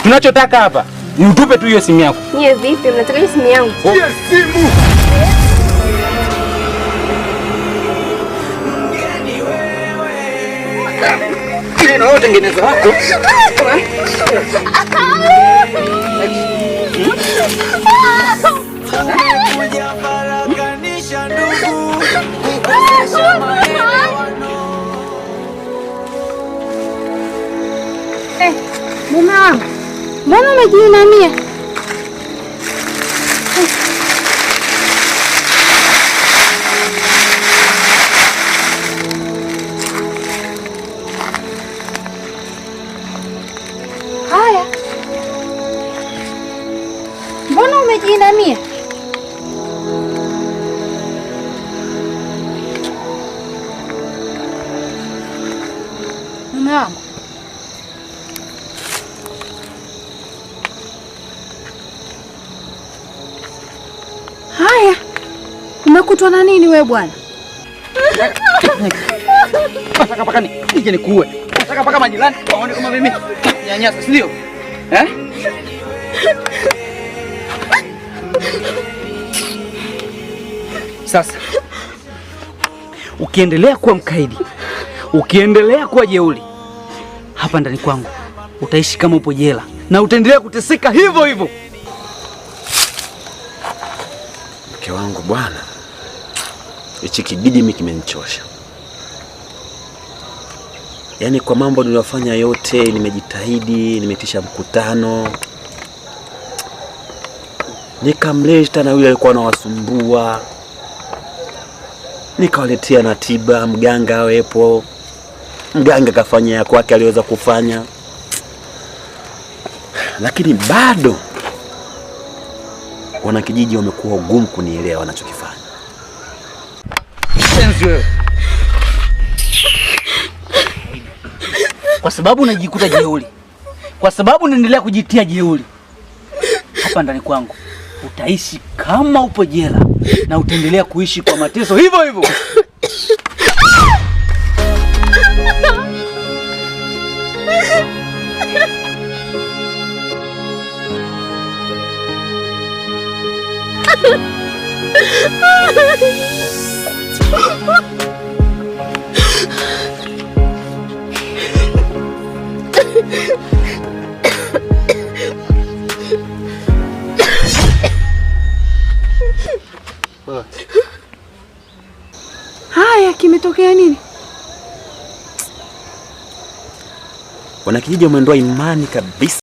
Tunachotaka hapa ni utupe tu hiyo simu yako. Nyie vipi? Mnataka hiyo simu yangu? Hiyo simu. Neno wote tengeneza wako. Mume wangu, mbona umejiinamia? Haya, mbona umejiinamia? Mume wangu, haya, umekutwa na nini wewe bwana? Nataka paka nije nikuue. Nataka paka majirani waone kama mimi nyanyasa, si ndio? Sasa ukiendelea kuwa mkaidi, ukiendelea kuwa jeuri hapa ndani kwangu, utaishi kama upo jela na utaendelea kuteseka hivyo hivyo. Mke wangu bwana, hichi kijiji mimi kimenichosha. Yaani kwa mambo niliyofanya yote, nimejitahidi, nimetisha mkutano, nikamleta na yule alikuwa anawasumbua, nikawaletea na tiba, mganga awepo, mganga kafanya ya kwake aliweza kufanya, lakini bado wanakijiji wamekuwa ugumu kunielewa wanachokifanya. Wewe kwa sababu unajikuta jeuri, kwa sababu unaendelea kujitia jeuri hapa ndani kwangu, utaishi kama upo jela na utaendelea kuishi kwa mateso hivyo hivyo. Haya, kimetokea nini? Wanakijiji wameondoa imani kabisa